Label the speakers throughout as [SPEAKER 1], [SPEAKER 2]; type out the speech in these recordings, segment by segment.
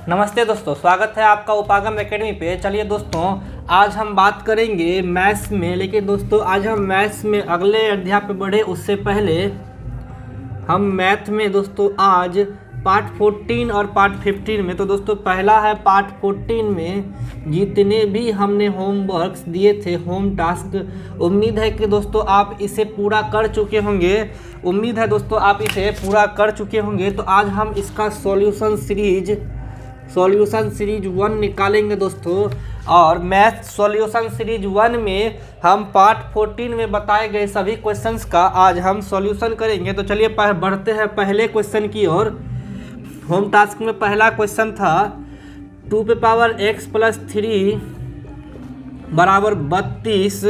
[SPEAKER 1] नमस्ते दोस्तों, स्वागत है आपका उपागम एकेडमी पे। चलिए दोस्तों, आज हम बात करेंगे मैथ्स में। लेकिन दोस्तों आज हम मैथ्स में अगले अध्याय पे बढ़े उससे पहले हम मैथ में दोस्तों आज पार्ट 14 और पार्ट 15 में, तो दोस्तों पहला है पार्ट 14 में जितने भी हमने होमवर्क्स दिए थे, होम टास्क, उम्मीद है कि दोस्तों आप इसे पूरा कर चुके होंगे। उम्मीद है दोस्तों आप इसे पूरा कर चुके होंगे। तो आज हम इसका सॉल्यूशन सीरीज 1 निकालेंगे दोस्तों। और मैथ सॉल्यूशन सीरीज 1 में हम पार्ट 14 में बताए गए सभी क्वेश्चंस का आज हम सॉल्यूशन करेंगे। तो चलिए बढ़ते हैं पहले क्वेश्चन की ओर। होम टास्क में पहला क्वेश्चन था 2x + 3 बराबर 32।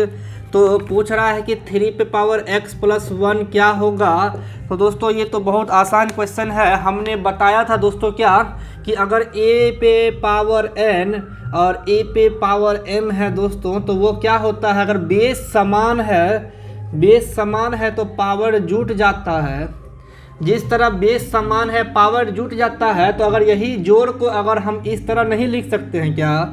[SPEAKER 1] तो पूछ रहा है कि 3x + 1 क्या होगा। तो दोस्तों ये तो बहुत आसान क्वेश्चन है। हमने बताया था दोस्तों क्या कि अगर a पे पावर n और a पे पावर m है दोस्तों, तो वो क्या होता है, अगर बेस समान है तो पावर जुट जाता है। जिस तरह बेस समान है पावर जुट जाता है। तो अगर यही जोड़ को अगर हम इस तरह नहीं लिख सकते हैं, क्या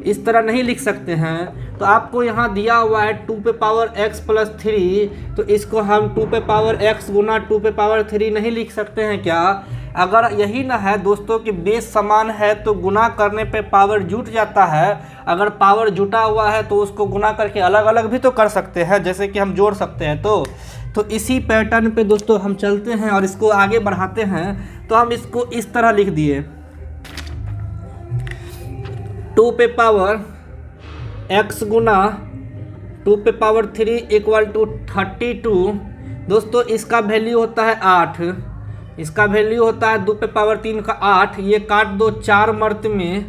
[SPEAKER 1] इस तरह नहीं लिख सकते हैं, तो आपको यहाँ दिया हुआ है 2x + 3, तो इसको हम 2x गुना 2 3 नहीं लिख सकते हैं क्या। अगर यही ना है दोस्तों कि बेस समान है तो गुना करने पे पावर जुट जाता है। अगर पावर जुटा हुआ है तो उसको गुना करके अलग अलग भी तो कर सकते हैं, जैसे कि हम जोड़ सकते हैं। तो इसी पैटर्न पे दोस्तों हम चलते हैं और इसको आगे बढ़ाते हैं। तो हम इसको इस तरह लिख दिए 2x गुना 2 3 = 32। दोस्तों इसका वैल्यू होता है 8, इसका वैल्यू होता है 2 3 का 8। ये काट दो 4 मर्त में,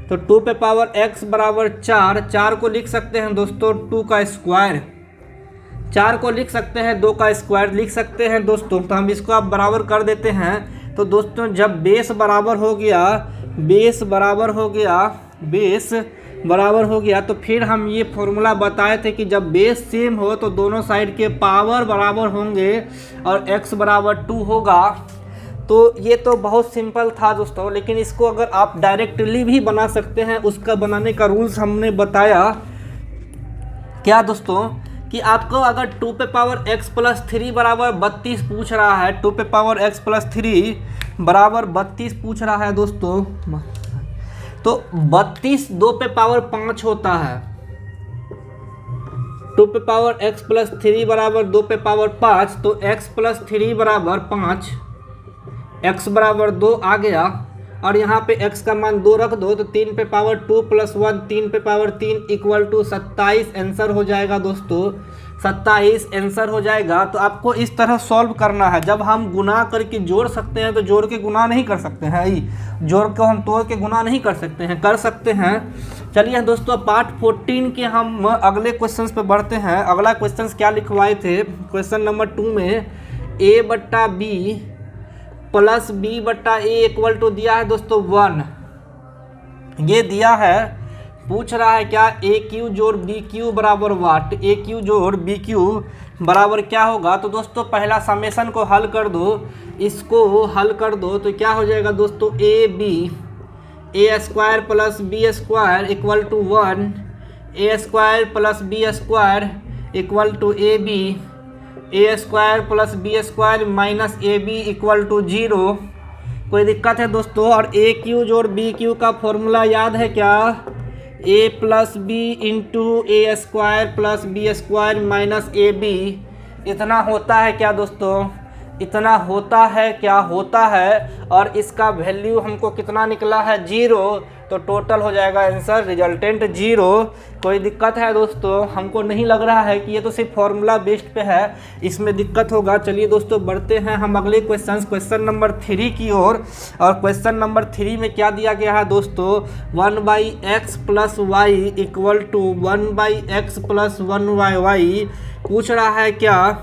[SPEAKER 1] तो 2x बराबर 4। 4 को लिख सकते हैं दोस्तों 2 का स्क्वायर, 4 को लिख सकते हैं 2 का स्क्वायर लिख सकते हैं दोस्तों। तो हम इसको आप बराबर कर देते हैं। तो दोस्तों जब बेस बराबर हो गया तो फिर हम ये फॉर्मूला बताए थे कि जब बेस सेम हो तो दोनों साइड के पावर बराबर होंगे और x बराबर 2 होगा। तो ये तो बहुत सिंपल था दोस्तों, लेकिन इसको अगर आप डायरेक्टली भी बना सकते हैं। उसका बनाने का रूल्स हमने बताया क्या दोस्तों, कि आपको अगर 2x + 3 बराबर 32 पूछ रहा है, 2x + 3 बराबर 32 पूछ रहा है दोस्तों, तो 32 2 पे पावर 5 होता है। 2x + 3 बराबर 2 पे पावर 5, तो x + 3 बराबर 5, x बराबर 2 आ गया। और यहाँ पे x का मान 2 रख दो, तो 3 पे पावर 2 + 1 3 पे पावर 3 = 27 आंसर हो जाएगा दोस्तों। 27 आंसर हो जाएगा। तो आपको इस तरह सॉल्व करना है। जब हम गुना करके जोड़ सकते हैं तो जोड़ के गुना नहीं कर सकते हैं, जोड़ को हम तोड़ के गुना नहीं कर सकते हैं, कर सकते हैं। चलिए दोस्तों पार्ट 14 के हम अगले क्वेश्चंस पे बढ़ते हैं। अगला क्वेश्चन क्या लिखवाए थे, क्वेश्चन नंबर 2 में a/b + b/a = दिया है दोस्तों 1। ये दिया है, पूछ रहा है क्या AQ जोड़ BQ बराबर वाट। AQ जोड़ BQ बराबर क्या होगा। तो दोस्तों पहला समेशन को हल कर दो, इसको हल कर दो तो क्या हो जाएगा दोस्तों, AB A² + B² = 1, A² + B² = AB, A² + B² - AB = 0। कोई दिक्कत है दोस्तों। और AQ जोड़ BQ का फॉर्मूला याद है क्या, A + B × A² + B² - AB। इतना होता है क्या दोस्तों, इतना होता है क्या, होता है। और इसका वैल्यू हमको कितना निकला है, 0। तो टोटल हो जाएगा आंसर रिजल्टेंट 0। कोई दिक्कत है दोस्तों, हमको नहीं लग रहा है कि ये तो सिर्फ फॉर्मूला बेस्ड पे है, इसमें दिक्कत होगा। चलिए दोस्तों बढ़ते हैं हम अगले क्वेश्चन नंबर 3 की ओर। और क्वेश्चन नंबर 3 में क्या दिया गया है दोस्तों, 1/x + y = 1/x + 1y। पूछ रहा है क्या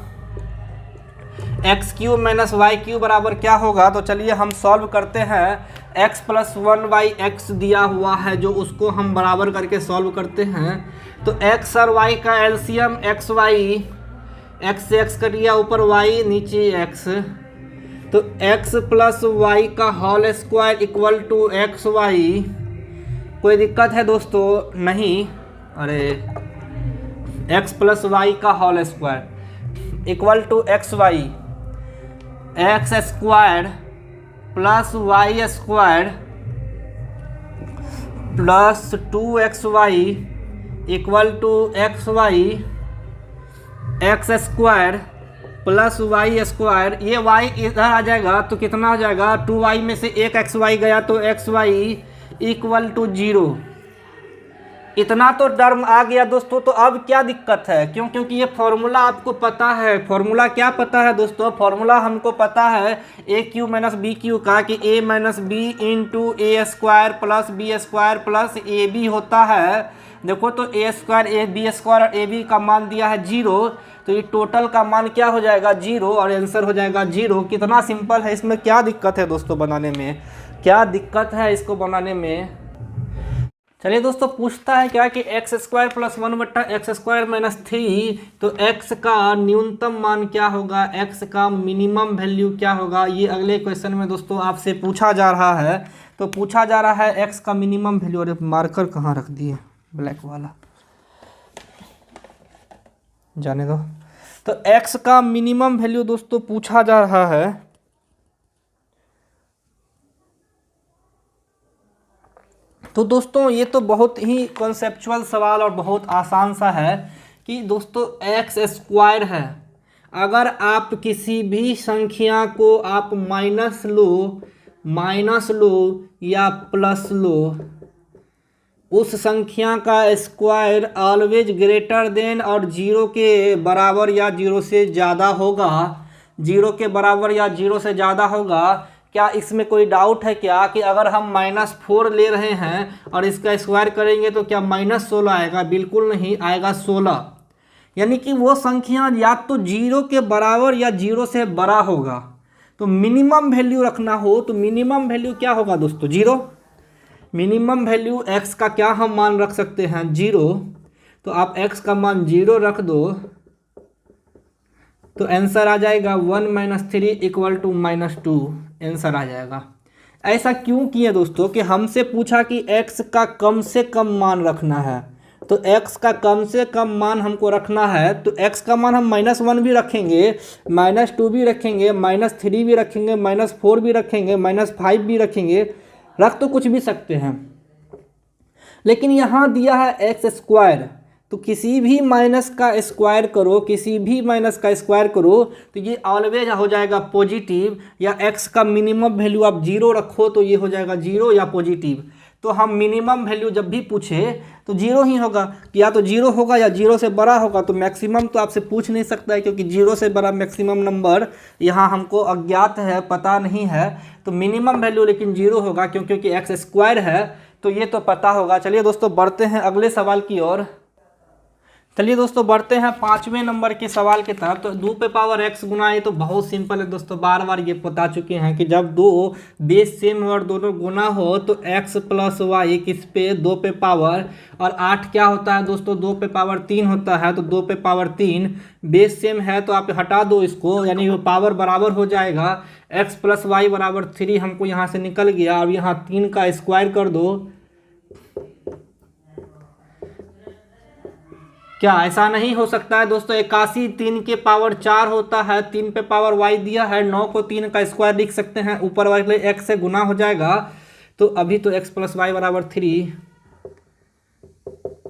[SPEAKER 1] x³ - y³ बराबर क्या होगा। तो चलिए हम सॉल्व करते हैं। x + 1/x दिया हुआ है जो, उसको हम बराबर करके सॉल्व करते हैं। तो x और y का एलसीएम xy, x से x कट गया ऊपर y नीचे x, तो x प्लस वाई का whole square equal to x y, कोई दिक्कत है दोस्तों? नहीं। अरे x प्लस वाई का whole square equal to x y, x square plus y square plus 2xy equal to x y, x square plus y square, ये y इधर आ जाएगा तो कितना हो जाएगा? 2y में से एक xy गया तो xy इक्वल टू 0। इतना तो टर्म आ गया दोस्तों। तो अब क्या दिक्कत है? क्योंकि ये फॉर्मूला आपको पता है। फॉर्मूला क्या पता है दोस्तों? फॉर्मूला हमको पता है a q minus b q का, कि a minus b into a square plus b square plus a b होता है। देखो तो a square a b square और ए बी का मान दिया है 0, तो ये टोटल का मान क्या हो जाएगा? 0, और आंसर हो जाएगा 0। कितना सिंपल है, इसमें क्या दिक्कत है दोस्तों बनाने में? क्या दिक्कत है इसको बनाने में? चलिए दोस्तों, पूछता है क्या कि x square plus 1/x square minus 3, तो x का न्यूनतम मान क्या होगा, x का मिनिमम वैल्यू क्या होगा? ये अगले क्वेश्चन में दोस्तों आपसे पूछा जा रहा है। तो पूछा जा रहा है x का मिनिमम वैल्यू। अरे मार्कर कहाँ रख दिए, ब्लैक वाला, जाने दो। तो x का मिनिमम वैल्यू दोस्तों पूछा जा रहा है। तो दोस्तों ये तो बहुत ही कॉन्सेप्चुअल सवाल और बहुत आसान सा है कि दोस्तों एक्स स्क्वायर है। अगर आप किसी भी संख्या को आप माइनस लो या प्लस लो, उस संख्या का स्क्वायर ऑलवेज ग्रेटर देन और 0 के बराबर या 0 से ज़्यादा होगा। 0 के बराबर या 0 से ज़्यादा होगा। क्या इसमें कोई डाउट है क्या कि अगर हम -4 ले रहे हैं और इसका स्क्वायर करेंगे तो क्या -16 आएगा? बिल्कुल नहीं आएगा, 16। यानी कि वो संख्या या तो 0 के बराबर या 0 से बड़ा होगा। तो मिनिमम वैल्यू रखना हो तो मिनिमम वैल्यू क्या होगा दोस्तों? 0। मिनिमम वैल्यू x का क्या हम मान रख सकते हैं? 0। तो आप x का मान 0 रख दो तो आंसर आ जाएगा 1 - 3 इक्वल टू -2, आंसर आ जाएगा। ऐसा क्यों किए दोस्तों कि हमसे पूछा कि x का कम से कम मान रखना है। तो x का कम से कम मान हमको रखना है, तो x का मान हम -1 भी रखेंगे, -2 भी रखेंगे, -3 भी रखेंगे, -4 भी रखेंगे, -5 भी रखेंगे, रख तो कुछ भी सकते हैं। लेकिन यहाँ दिया है एक्स स्क्वायर, तो किसी भी माइनस का स्क्वायर करो, किसी भी माइनस का स्क्वायर करो तो ये ऑलवेज हो जाएगा पॉजिटिव। या x का मिनिमम वैल्यू आप 0 रखो तो ये हो जाएगा 0 या पॉजिटिव। तो हम मिनिमम वैल्यू जब भी पूछे तो 0 ही होगा, या तो 0 होगा या 0 से बड़ा होगा। तो मैक्सिमम तो आपसे पूछ नहीं सकता है, क्योंकि 0 से बड़ा मैक्सिमम नंबर यहाँ हमको अज्ञात है, पता नहीं है। तो मिनिमम वैल्यू लेकिन 0 होगा, क्योंकि एक्स स्क्वायर है तो ये तो पता होगा। चलिए दोस्तों बढ़ते हैं अगले सवाल की ओर। चलिए दोस्तों बढ़ते हैं 5वें नंबर के सवाल की तरफ। तो 2 पे पावर x गुना, ये तो बहुत सिंपल है दोस्तों, बार बार ये बता चुके हैं कि जब दो बेस सेम और दोनों गुना हो तो x प्लस वाई किस पे? 2 पे पावर। और 8 क्या होता है दोस्तों? 2 पे पावर 3 होता है। तो 2 पे पावर 3 बेस सेम है तो आप हटा दो इसको, यानी वो पावर बराबर हो जाएगा। x प्लस वाई बराबर 3 हमको यहाँ से निकल गया। और यहाँ 3 का स्क्वायर कर दो। क्या ऐसा नहीं हो सकता है दोस्तों? 81 3 के पावर 4 होता है, 3 पे पावर y दिया है, 9 को 3 का स्क्वायर लिख सकते हैं, ऊपर वाले x से गुना हो जाएगा। तो अभी तो x प्लस वाई बराबर 3,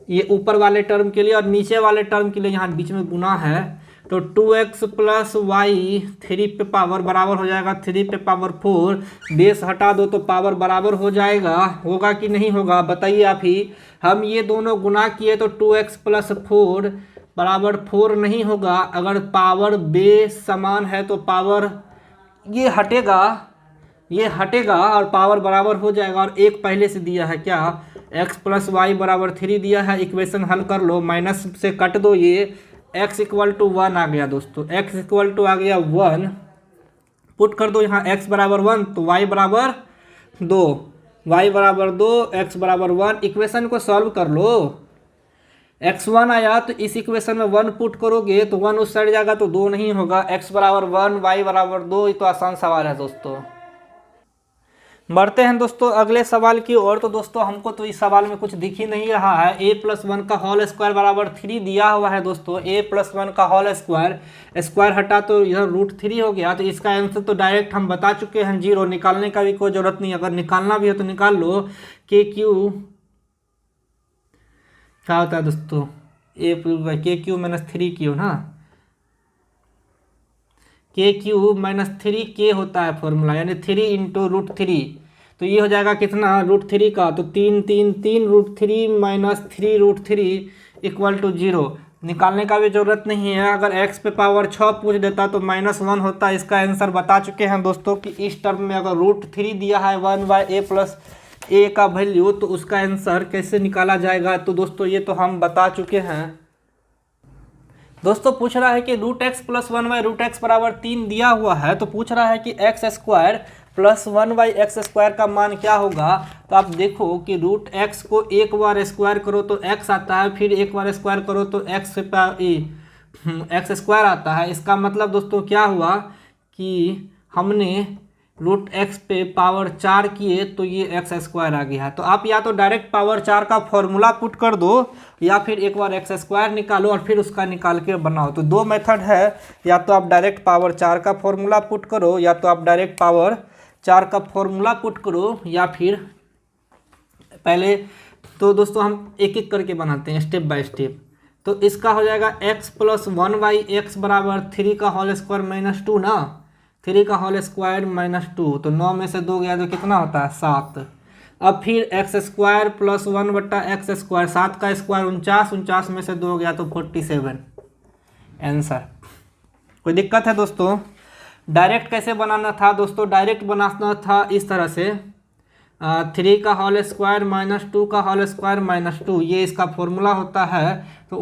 [SPEAKER 1] ये ऊपर वाले टर्म के लिए, और नीचे वाले टर्म के लिए यहाँ बीच में गुना है। तो 2x प्लस वाई 3 पे पावर बराबर हो जाएगा 3 पे पावर 4। बेस हटा दो तो पावर बराबर हो जाएगा। होगा कि नहीं होगा बताइए आप ही। हम ये दोनों गुना किए तो 2x प्लस 4 बराबर 4 नहीं होगा। अगर पावर बेस समान है तो पावर ये हटेगा और पावर बराबर हो जाएगा। और एक पहले से दिया है क्या? x प्लस वाई बराबर 3 दिया है। इक्वेशन हल कर लो, माइनस से कट दो, ये x इक्वल टू 1 आ गया दोस्तों। x इक्वल टू आ गया 1, पुट कर दो यहाँ x बराबर 1 तो y बराबर 2, x बराबर 1। इक्वेशन को सॉल्व कर लो। x1 आया तो इस इक्वेशन में 1 पुट करोगे तो 1 उस साइड जाएगा तो 2 नहीं होगा, x बराबर 1 y बराबर 2। ये तो आसान सवाल है दोस्तों। बढ़ते हैं दोस्तों अगले सवाल की ओर। तो दोस्तों हमको तो इस सवाल में कुछ दिख ही नहीं रहा है। a+1 का होल स्क्वायर बराबर 3 दिया हुआ है दोस्तों। a+1 का होल स्क्वायर, स्क्वायर हटा तो इधर √3 हो गया। तो इसका आंसर तो डायरेक्ट हम बता चुके हैं 0, निकालने का भी कोई ज़रूरत नहीं। अगर निकालना भी हो तो निकाल लो। KQ क्या होता है दोस्तों, KQ - 3Q ना, KQ - 3K होता है फॉर्मूला, यानी 3 × √3। तो ये हो जाएगा कितना √3 का, तो 3 3 3 √3 - 3 √3 = 0। निकालने का भी ज़रूरत नहीं है। अगर x पे पावर 6 पूछ देता तो -1 होता। इसका आंसर बता चुके हैं दोस्तों कि इस टर्म में अगर √3 दिया है 1/a + a का वैल्यू, तो उसका आंसर कैसे निकाला जाएगा। तो दोस्तों ये तो हम बता चुके हैं। दोस्तों पूछ रहा है कि √x + 1/√x बराबर 3 दिया हुआ है। तो पूछ रहा है कि x² + 1/x² का मान क्या होगा। तो आप देखो कि √x को एक बार स्क्वायर करो तो x आता है, फिर एक बार स्क्वायर करो तो x² आता है। इसका मतलब दोस्तों क्या हुआ कि हमने √x पे पावर 4 किए तो ये x² आ गया। तो आप या तो डायरेक्ट पावर 4 का फॉर्मूला पुट कर दो, या फिर एक बार x² निकालो और फिर उसका निकाल के बनाओ। तो दो मेथड है, या तो आप डायरेक्ट पावर 4 का फॉर्मूला पुट करो, या तो आप डायरेक्ट पावर 4 का फॉर्मूला पुट करो, या फिर पहले तो दोस्तों हम एक एक करके बनाते हैं स्टेप बाय स्टेप। तो इसका हो जाएगा x + 1/x बराबर 3 का होल स्क्वायर -2 ना, 3 का होल स्क्वायर -2। तो 9 में से 2 गया तो कितना होता है 7। अब फिर x² + 1/x², 7 का स्क्वायर 49, 49 में से 2 गया तो 47 आंसर। कोई दिक्कत है दोस्तों। डायरेक्ट कैसे बनाना था दोस्तों, डायरेक्ट बनाना था इस तरह से 3 का होल स्क्वायर -2 का होल स्क्वायर -2, ये इसका फॉर्मूला होता है। तो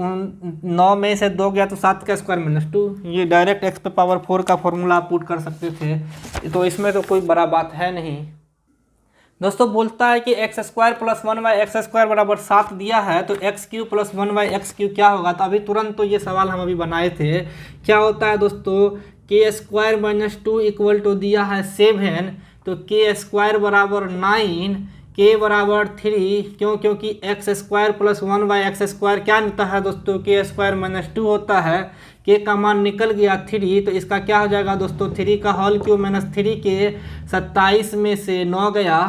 [SPEAKER 1] 9 में से 2 गया तो 7 का स्क्वायर -2, ये डायरेक्ट x पे पावर 4 का फॉर्मूला आप पुट कर सकते थे। तो इसमें तो कोई बड़ा बात है नहीं। दोस्तों बोलता है कि x² + 1/x² बराबर 7 दिया है, तो x³ + 1/x³ क्या होगा। तो अभी तुरंत तो ये सवाल हम अभी बनाए थे। क्या होता है दोस्तों, k² - 2 = दिया है 7, तो k² बराबर 9, k बराबर 3, क्योंकि x² + 1/x² क्या होता है दोस्तों, k² - 2 होता है। k का मान निकल गया 3, तो इसका क्या हो जाएगा दोस्तों, 3 का होल क्यूब -3 के 27 में से 9 गया,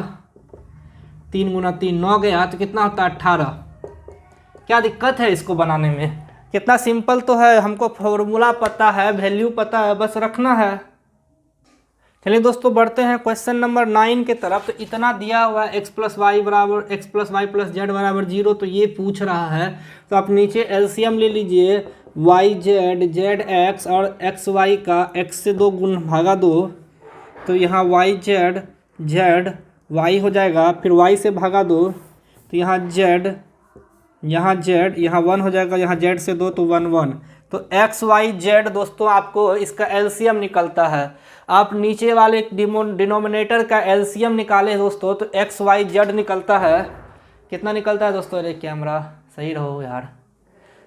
[SPEAKER 1] 3 × 3 9 गया, तो कितना होता है 18। क्या दिक्कत है इसको बनाने में, कितना सिंपल तो है। हमको फॉर्मूला पता है, वैल्यू पता है, बस रखना है। चलिए दोस्तों बढ़ते हैं क्वेश्चन नंबर 9 के तरफ। तो इतना दिया हुआ है x + y + z बराबर 0, तो ये पूछ रहा है। तो आप नीचे एलसीएम ले लीजिए, yz zx और xy का x से 2 गुण भागा दो, तो यहाँ yz z y हो जाएगा, फिर y से भागा दो तो यहाँ z, यहाँ z, यहाँ 1 हो जाएगा, यहाँ z से 2 तो 1 1। तो x y z दोस्तों आपको इसका एलसीएम निकलता है। आप नीचे वाले डिनोमिनेटर का एलसीएम निकाले दोस्तों तो एक्स वाई जेड निकलता है। कितना निकलता है दोस्तों, अरे कैमरा सही रहो यार,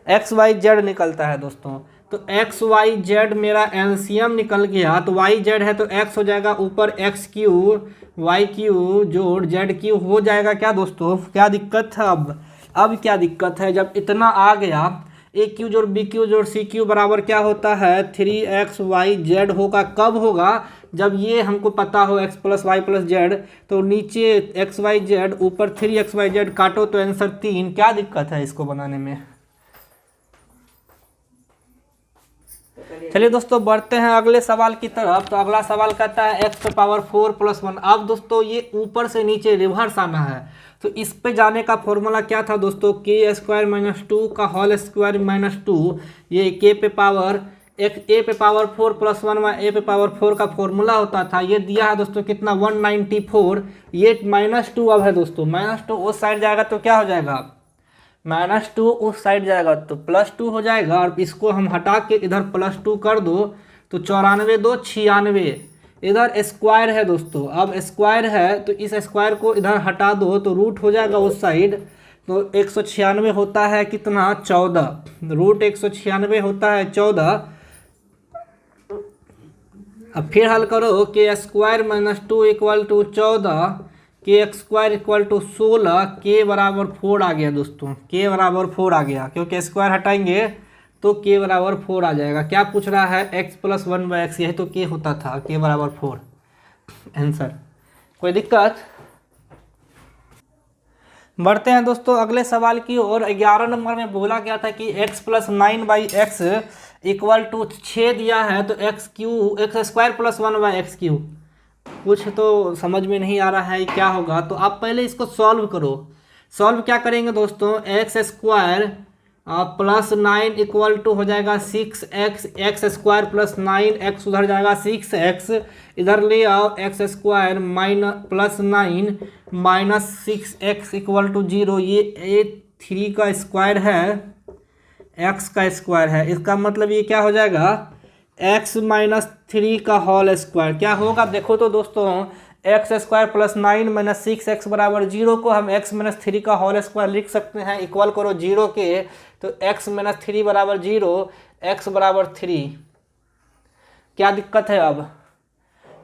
[SPEAKER 1] एक्स वाई जेड निकलता है दोस्तों। तो एक्स वाई जेड मेरा एलसीएम निकल गया। तो वाई जेड है तो एक्स हो जाएगा ऊपर एक्स क्यू वाई क्यू जोड़ जेड क्यू हो जाएगा। क्या दोस्तों क्या दिक्कत है। अब क्या दिक्कत है, जब इतना आ गया ए क्यू जोड़ बी क्यू जोड़ सी क्यू बराबर क्या होता है 3xyz होगा। कब होगा, जब ये हमको पता हो x + y + z, तो नीचे xyz ऊपर 3xyz काटो तो आंसर 3। क्या दिक्कत है इसको बनाने में। चलिए दोस्तों बढ़ते हैं अगले सवाल की तरफ। तो अगला सवाल कहता है x ⁴ + 1। अब दोस्तों ये ऊपर से नीचे रिवर्स आना है, तो इस पे जाने का फॉर्मूला क्या था दोस्तों, k² - 2 का होल स्क्वायर -2, ये k पे पावर a पे पावर 4 + 1 a पे पावर 4 का फॉर्मूला होता था। ये दिया है दोस्तों कितना 194, ये -2 अब है दोस्तों, -2 उस साइड जाएगा तो क्या हो जाएगा, -2 उस साइड जाएगा तो +2 हो जाएगा। और इसको हम हटा के इधर +2 कर दो तो 94 2 96, इधर स्क्वायर है दोस्तों। अब स्क्वायर है तो इस स्क्वायर को इधर हटा दो तो रूट हो जाएगा उस साइड, तो 196 होता है कितना 14, रूट 196 होता है 14। अब फिर हल करो के स्क्वायर माइनस 2 इक्वल टू 14, के स्क्वायर इक्वल टू 16, के बराबर 4 आ गया दोस्तों, के बराबर 4 आ गया, क्योंकि स्क्वायर हटाएंगे तो के बराबर 4 आ जाएगा। क्या पूछ रहा है x प्लस 1/x, यही तो के होता था, के बराबर 4 आंसर। कोई दिक्कत? बढ़ते हैं दोस्तों अगले सवाल की ओर। 11 नंबर में बोला गया था कि x plus 9/x equal to 6 दिया है, तो एक्स स्क्वायर प्लस 1/x3। कुछ तो समझ में नहीं आ रहा है क्या होगा, तो आप पहले इसको सॉल्व करो। सॉल्व क्या करेंगे दोस्तों, x square plus 9 equal to हो जाएगा 6x, x square plus 9x उधर जाएगा 6x, इधर ले आओ x square plus 9 minus 6x equal to 0। ये 3 का स्क्वायर है, x का स्क्वायर है, इसका मतलब ये क्या हो जाएगा x माइनस 3 का होल स्क्वायर। क्या होगा देखो तो दोस्तों, x square plus 9 minus 6x बराबर 0 को हम x माइनस 3 का होल स्क्वायर लिख सकते हैं, इक्वल करो 0 के, तो x माइनस 3 बराबर 0, x बराबर 3। क्या दिक्कत है? अब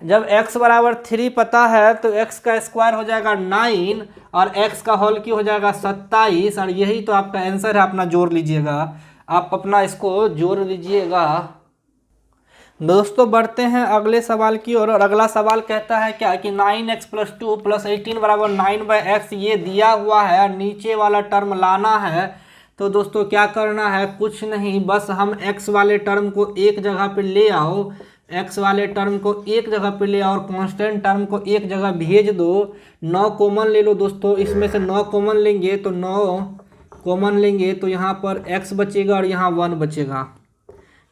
[SPEAKER 1] जब x बराबर 3 पता है तो x का स्क्वायर हो जाएगा 9 और x का होल की हो जाएगा 27, और यही तो आपका आंसर है। अपना जोड़ लीजिएगा, आप अपना इसको जोड़ लीजिएगा। दोस्तों बढ़ते हैं अगले सवाल की ओर, और अगला सवाल कहता है क्या कि 9x प्लस 2 प्लस 18 बराबर 9/x ये दिया हुआ है, नीचे वाला टर्म लाना है। तो दोस्तों क्या करना है, कुछ नहीं, बस हम x वाले टर्म को एक जगह पे ले आओ, x वाले टर्म को एक जगह पे ले आओ और कांस्टेंट टर्म को एक जगह भेज दो। 9 कॉमन ले लो दोस्तों, इसमें से 9 कॉमन लेंगे तो 9 कॉमन लेंगे तो यहाँ पर x बचेगा और यहाँ 1 बचेगा।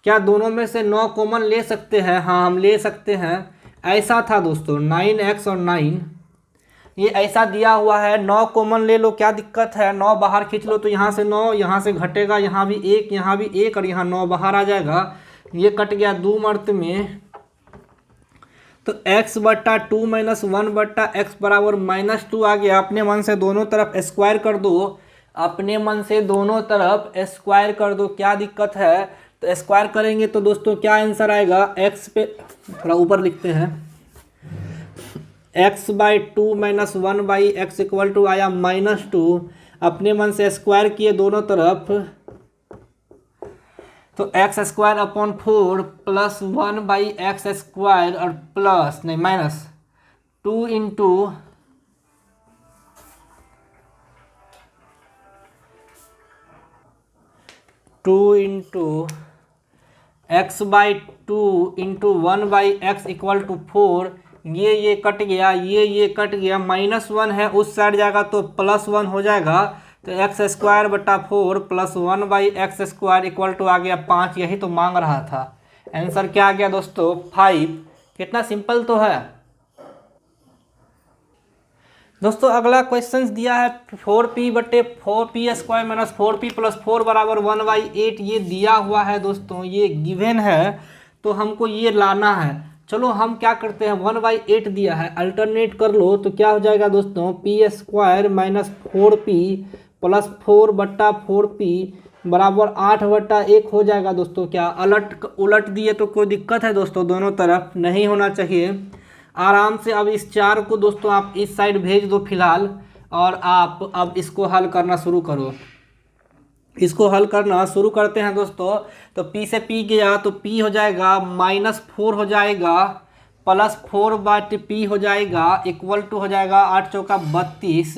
[SPEAKER 1] क्या दोनों में से 9 कॉमन ले सकते हैं? हाँ हम ले सकते हैं। ऐसा था दोस्तों 9x और 9, ये ऐसा दिया हुआ है, 9 कॉमन ले लो, क्या दिक्कत है, 9 बाहर खींच लो तो यहाँ से 9, यहाँ से घटेगा, यहाँ भी 1, यहाँ भी 1 और यहाँ 9 बाहर आ जाएगा, ये कट गया 2 मर्त में। तो x बट्टा 2 माइनस 1 बट्टा x बराबर -2 आ गया। अपने मन से दोनों तरफ स्क्वायर कर दो, अपने मन से दोनों तरफ स्क्वायर कर दो, क्या दिक्कत है। तो स्क्वायर करेंगे तो दोस्तों क्या आंसर आएगा, x पे थोड़ा ऊपर लिखते हैं, x/2 minus 1/x equal to आया -2। अपने मन से स्क्वायर किए दोनों तरफ, तो x square upon 4 plus 1/x square और प्लस नहीं minus 2 into x/2 into 1/x equal to 4। ये कट गया, ये कट गया, -1 है उस साइड जाएगा तो +1 हो जाएगा। तो x स्क्वायर बटा 4 plus 1/x square equal to आ गया 5। यही तो मांग रहा था। आंसर क्या आ गया दोस्तों 5। कितना सिंपल तो है दोस्तों। अगला क्वेश्चन दिया है 4p बटे 4p square minus 4p plus 4 बराबर 1/8। ये दिया हुआ है दोस्तों, ये गिवन है, तो हमको ये लाना है। चलो हम क्या करते हैं, 1/8 दिया है, अल्टरनेट कर लो तो क्या हो जाएगा दोस्तों, p square minus 4p plus 4 बट्टा 4p बराबर 8/1 हो जाएगा दोस्तों। क्या उलट दिए तो कोई दिक्कत है दोस्तों, दोनों तरफ नहीं होना चाहिए। आराम से अब इस 4 को दोस्तों आप इस साइड भेज दो फिलहाल, और आप अब इसको हल करना शुरू करो। इसको हल करना शुरू करते हैं दोस्तों। तो p से p गया तो p हो जाएगा -4 हो जाएगा प्लस 4/p हो जाएगा इक्वल टू हो जाएगा 8 चौका 32।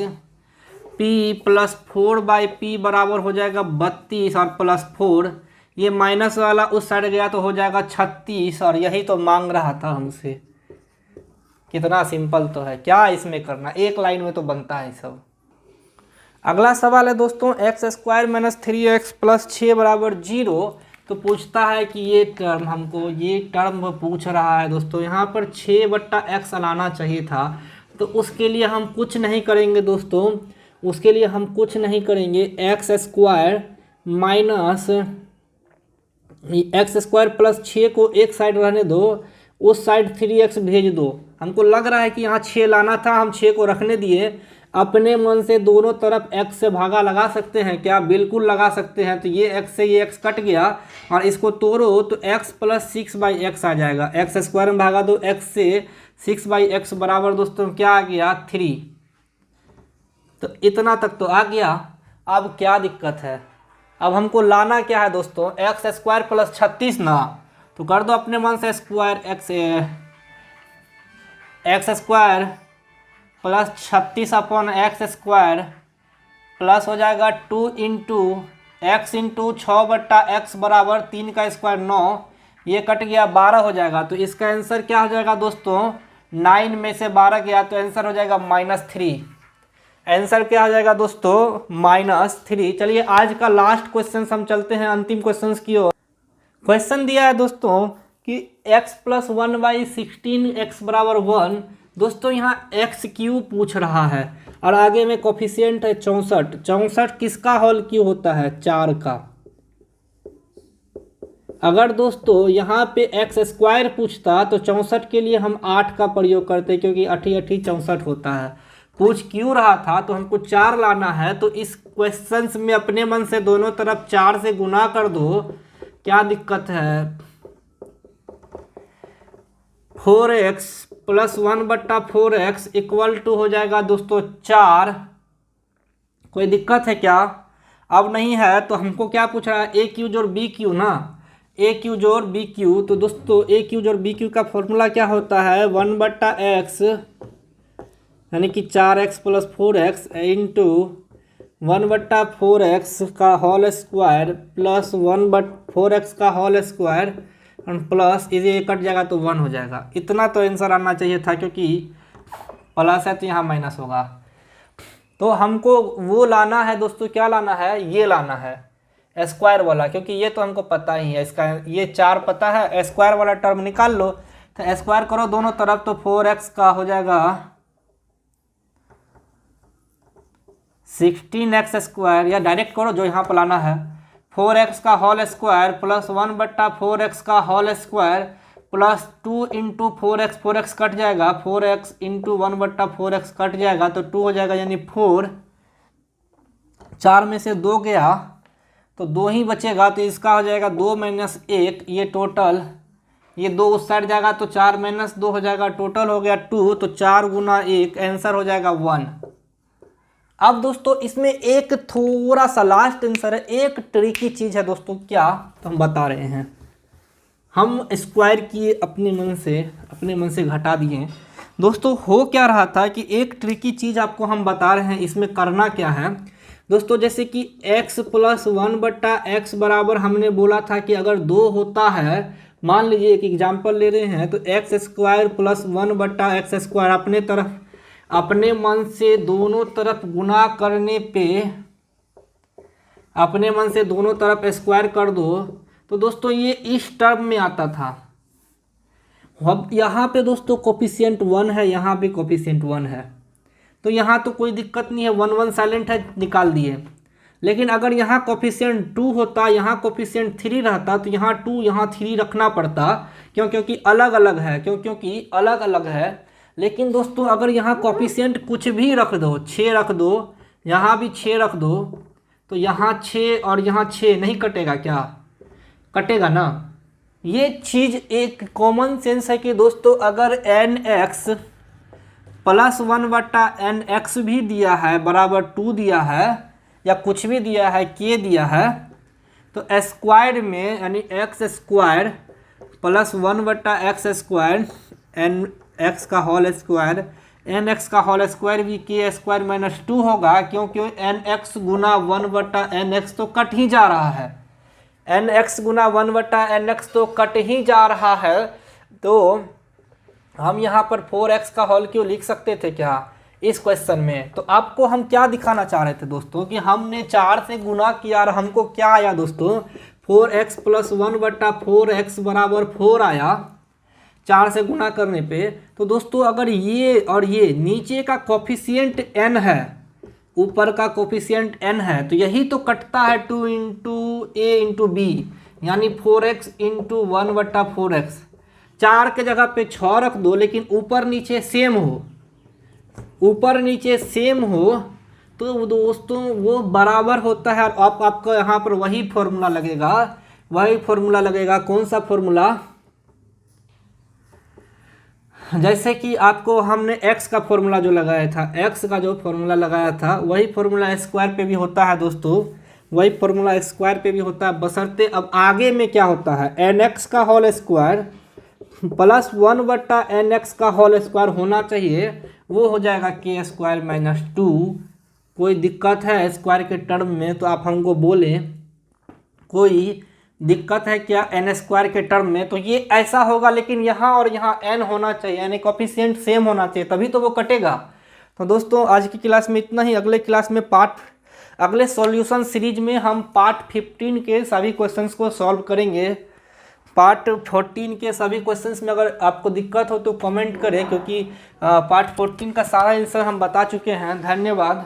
[SPEAKER 1] p प्लस 4/p बराबर हो जाएगा 32 और प्लस 4, ये माइनस वाला उस साइड गया तो हो जाएगा 36। और यही तो मांग रहा था हमसे। कितना सिंपल तो है, क्या इसमें करना, एक लाइन में तो बनता है सब। अगला सवाल है दोस्तों x square minus 3x plus 6 बराबर 0। तो पूछता है कि ये टर्म, हमको ये टर्म पूछ रहा है दोस्तों। यहाँ पर 6/x लाना चाहिए था, तो उसके लिए हम कुछ नहीं करेंगे दोस्तों, उसके लिए हम कुछ नहीं करेंगे। X square minus x square plus 6 को एक साइड रहने दो, उस साइड 3x भेज दो। हमको लग रहा है कि यहाँ 6 लाना था, हम 6 को रखने दिए। अपने मन से दोनों तरफ x से भागा लगा सकते हैं क्या? बिल्कुल लगा सकते हैं। तो ये x से ये x कट गया और इसको तोड़ो तो x प्लस 6/x आ जाएगा। एक्स स्क्वायर में भागा दो x से 6/x बराबर दोस्तों क्या आ गया? 3। तो इतना तक तो आ गया। अब क्या दिक्कत है? अब हमको लाना क्या है दोस्तों? एक्स स्क्वायर प्लस 36 ना, तो कर दो अपने मन से square. X square plus 36/x square plus हो जाएगा 2 इंटू एक्स इंटू 6/x बराबर 3 का स्क्वायर 9, ये कट गया 12 हो जाएगा। तो इसका आंसर क्या हो जाएगा दोस्तों? 9 में से 12 गया तो आंसर हो जाएगा -3। आंसर क्या हो जाएगा दोस्तों? -3। चलिए आज का लास्ट क्वेश्चन हम चलते हैं अंतिम क्वेश्चन की ओर। क्वेश्चन दिया है दोस्तों कि x प्लस 1/16 x बराबर 1। दोस्तों यहाँ एक्स क्यू पूछ रहा है और आगे में कोफिशिएंट है 64। 64 किसका होल क्यू होता है? 4 का। अगर दोस्तों यहाँ पे एक्स स्क्वायर पूछता तो 64 के लिए हम 8 का प्रयोग करते, क्योंकि 8 8 64 होता है। पूछ क्यों रहा था तो हमको 4 लाना है। तो इस क्वेश्चन में अपने मन से दोनों तरफ 4 से गुना कर दो, क्या दिक्कत है? 4x plus 1/4x equal to हो जाएगा दोस्तों 4। कोई दिक्कत है क्या? अब नहीं है तो हमको क्या पूछ रहा है? ए क्यू जोड़ बी क्यू ना, ए क्यू जोड़ बी क्यू। तो दोस्तों ए क्यू जोड़ बी क्यू का फॉर्मूला क्या होता है? 1/x यानी कि 4x plus 4x into 1/4x का होल स्क्वायर प्लस 1/4x का होल स्क्वायर प्लस ये कट जाएगा तो 1 हो जाएगा। इतना तो आंसर आना चाहिए था, क्योंकि प्लस है तो यहाँ माइनस होगा। तो हमको वो लाना है दोस्तों, क्या लाना है? ये लाना है स्क्वायर वाला, क्योंकि ये तो हमको पता ही है। इसका ये 4 पता है, स्क्वायर वाला टर्म निकाल लो। तो स्क्वायर करो दोनों तरफ तो 4x का हो जाएगा 16x स्क्वायर, या डायरेक्ट करो जो यहाँ पर लाना है। 4x का होल स्क्वायर प्लस 1/4x का whole square plus 2 into 4x, 4x cut जाएगा, 4x इंटू 1/4x कट जाएगा तो 2 हो जाएगा, यानी 4। 4 में से 2 गया तो 2 ही बचेगा, तो इसका हो जाएगा 2 - 1। ये टोटल, ये 2 उस साइड जाएगा तो 4 - 2 हो जाएगा, टोटल हो गया 2। तो 4 × 1 आंसर हो जाएगा 1। अब दोस्तों इसमें एक थोड़ा सा लास्ट आंसर है, एक ट्रिकी चीज़ है दोस्तों। क्या? तो हम बता रहे हैं। हम स्क्वायर किए अपने मन से घटा दिए दोस्तों। हो क्या रहा था कि एक ट्रिकी चीज़ आपको हम बता रहे हैं। इसमें करना क्या है दोस्तों? जैसे कि x प्लस 1/x बराबर हमने बोला था कि अगर 2 होता है, मान लीजिए एक एग्जाम्पल ले रहे हैं, तो x square plus 1/x square अपने मन से दोनों तरफ गुना करने पे, अपने मन से दोनों तरफ स्क्वायर कर दो तो दोस्तों ये इस टर्म में आता था। अब यहाँ पे दोस्तों कोफिशिएंट 1 है, यहाँ पे कोफिशिएंट 1 है, तो यहाँ तो कोई दिक्कत नहीं है, 1 1 साइलेंट है, निकाल दिए। लेकिन अगर यहाँ कोफिशिएंट 2 होता, यहाँ कोफिशिएंट 3 रहता, तो यहाँ 2 यहाँ 3 रखना पड़ता। क्योंकि अलग अलग है, क्योंकि अलग अलग है। लेकिन दोस्तों अगर यहाँ कोफिशिएंट कुछ भी रख दो, 6 रख दो, यहाँ भी 6 रख दो, तो यहाँ 6 और यहाँ 6 नहीं कटेगा क्या? कटेगा ना। ये चीज़ एक कॉमन सेंस है कि दोस्तों अगर nx प्लस 1/nx भी दिया है बराबर 2 दिया है, या कुछ भी दिया है, k दिया है, तो स्क्वायर में यानी x square plus 1/x square n x का होल स्क्वायर एन एक्स का होल स्क्वायर भी के स्क्वायर -2 होगा, क्योंकि एन एक्स गुना 1/nx तो कट ही जा रहा है। एन एक्स गुना 1/nx तो कट ही जा रहा है। तो हम यहाँ पर 4x का होल क्यों लिख सकते थे क्या इस क्वेश्चन में? तो आपको हम क्या दिखाना चाह रहे थे दोस्तों कि हमने 4 से गुना किया और हमको क्या आया दोस्तों? 4x प्लस 1/4x बराबर 4 आया 4 से गुना करने पे। तो दोस्तों अगर ये और ये नीचे का कोफिशिएंट n है, ऊपर का कोफिशिएंट n है, तो यही तो कटता है 2 × a × b, यानी 4x × 1/4x। 4 के जगह पे 6 रख दो, लेकिन ऊपर नीचे सेम हो, ऊपर नीचे सेम हो तो दोस्तों वो बराबर होता है। और आपका यहाँ पर वही फॉर्मूला लगेगा, वही फॉर्मूला लगेगा। कौन सा फॉर्मूला? जैसे कि आपको हमने x का फॉर्मूला जो लगाया था, x का जो फॉर्मूला लगाया था वही फॉर्मूला स्क्वायर पे भी होता है दोस्तों, वही फॉर्मूला स्क्वायर पे भी होता है। बशर्ते अब आगे में क्या होता है, nx का होल स्क्वायर प्लस 1/, nx का होल स्क्वायर होना चाहिए, वो हो जाएगा k स्क्वायर माइनस 2। कोई दिक्कत है स्क्वायर के टर्म में तो आप हमको बोलें, कोई दिक्कत है क्या एन स्क्वायर के टर्म में? तो ये ऐसा होगा, लेकिन यहाँ और यहाँ n होना चाहिए, यानी कोफिशिएंट सेम होना चाहिए, तभी तो वो कटेगा। तो दोस्तों आज की क्लास में इतना ही। अगले क्लास में अगले सॉल्यूशन सीरीज में हम पार्ट 15 के सभी क्वेश्चंस को सॉल्व करेंगे। पार्ट 14 के सभी क्वेश्चंस में अगर आपको दिक्कत हो तो कमेंट करें, क्योंकि पार्ट 14 का सारा आंसर हम बता चुके हैं। धन्यवाद।